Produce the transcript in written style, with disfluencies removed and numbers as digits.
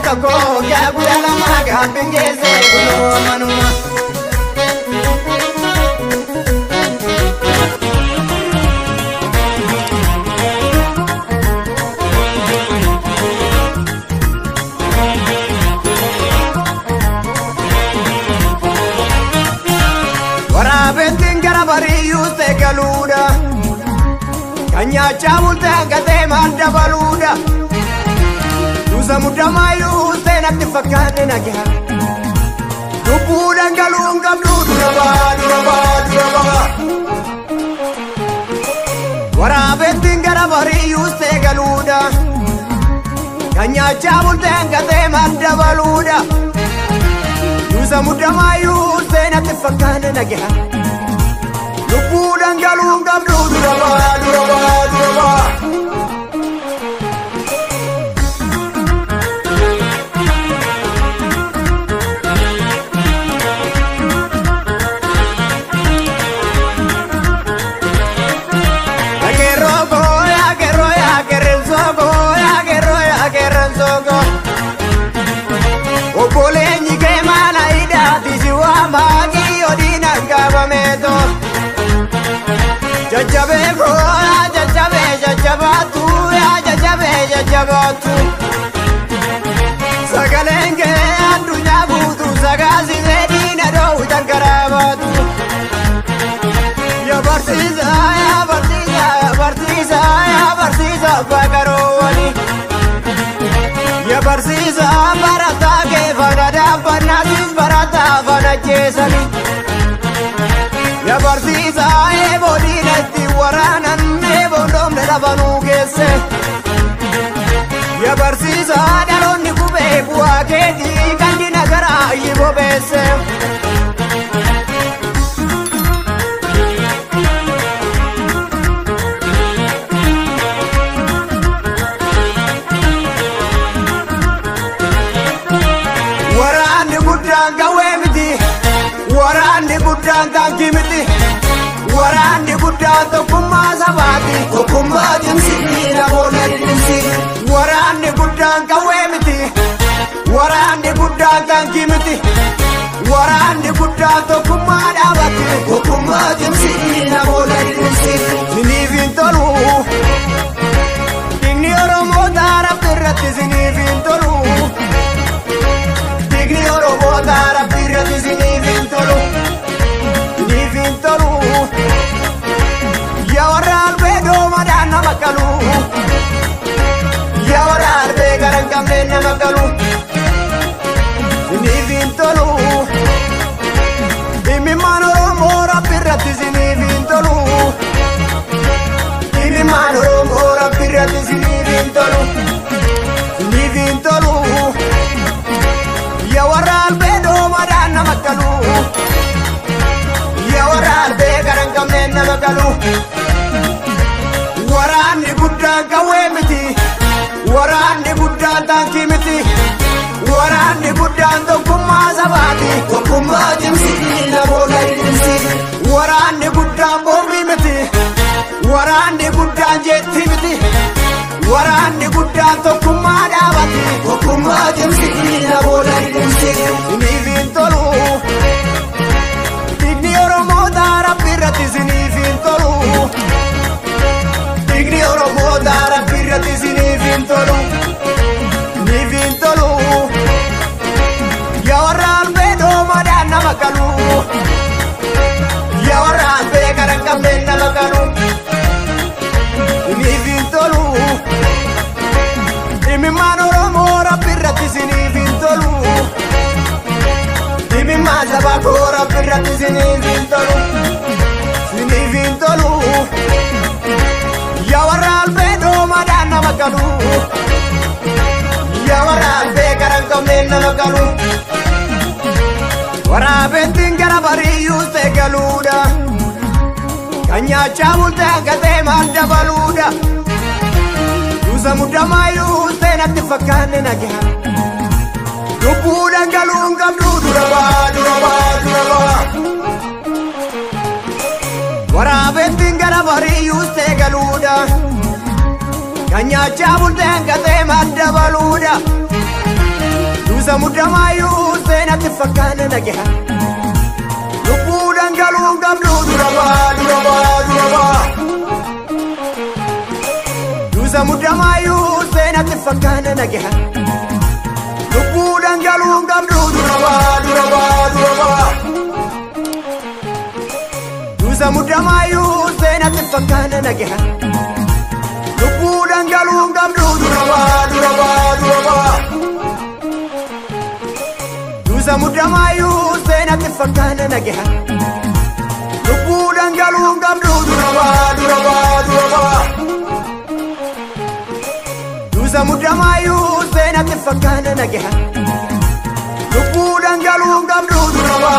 kako gaguya lama gabingeze kuno manuma Warabentin garabari yuste galuda Kanya chamulte gate manda baluda Tuza mudamayu yuste naktifakane nagha Tupuda galunga duraba Warabentin garabari yuste galuda Kanya chamulte gate manda baluda Tuza mudamayu yuste naktifakane nagha Tupuda galunga duraba Jajabatu Sagalenge adunya budu Sagazi medina do utangarabatu Ya bartiza bagarowani Ya bartiza barata ke vanada banatis barata vanachesani Ya bartiza ebodina ti waranan ebondom de lavanu gese Ya barsiisa dhalonni kubee bu'aa keetii kandi nagaraa yibo beesse Waraanni guddaan gawwee miti Waraanni guddaan tankii miti Waraanni guddaan tokkummaa sabaati Tokkummaa jimsitii namoonni dhimsi Waraanni guddaan gawwee miti Waraanni guddaan tankii miti Waraanni guddaan tokkummaa dhaabati Tokkummaa jimsitii namoonni dhimsi Siniif hin tolu Digni Oromoo Rabbi irratti siniif hin tolu Digni Oromoo Rabbi irratti siniif hin tolu Siniif hin tolu Ya warra albeedoo madaan nama qalu Ya warra albee garan qabnee nama qalu Siniif hin tolu Dhimmimaan Oromoo Rabbi irratti siniif hin tolu Dhimmimaan Oromoo Rabbi irratti siniif hin tolu Siniif hin tolu Ya warra albeedoo madaan nama qalu Ya warra albee garan qabnee nama qalu Waraanni guddaan gawwee miti Waraanni guddaan tankii miti Waraanni guddaan tokkummaa sabaati Tokkummaa jimsitii namoonni dhimsi Waraanni guddaan boombii miti Waraanni guddaan jeettii miti Waraanni guddaan tokkummaa dhaabati Tokkummaa jimsitii namoonni dhimsi Siniif hin tolu Digni Oromoo Rabbi irratti siniif hin tolu Digni Oromoo Rabbi irratti siniif hin tolu Siniif hin tolu Ya warra albeedoo madaan nama qalu Ya warra albee garan qabnee nama qalu Siniif hin tolu Dhimmimaan Oromoo Rabbi irratti siniif hin tolu Dhimmimaan saba koo Rabbi irratti siniif hin tolu Siniif hin tolu Ya warra albeedoo madaan nama qalu Ya warra albee garan qabnee nama qalu Waraabettiin garabarii yuuste galuudha Kanyaachaa bultee gatee madda baluudha Tuuza muddamaa yuuste natti fakkaanne nagha Lubbuudhaan galuun qabdu duraba Waraabettiin garabarii yuuste galuudha Kanyaachaa bultee gatee madda baluudha Duza mudamayu sena tifakana nageha Lupudan galung gamlu duraba Duza mudamayu sena tifakana nageha Lupudan galung gamlu duraba Duza mudamayu sena tifakana nageha Lupudan galung gamlu duraba Duza mudamayu sena tifakana nageha Lupudan galung gamlu duraba Duza mudamayu sena tifakana nageha Lupudan galung gamlu duraba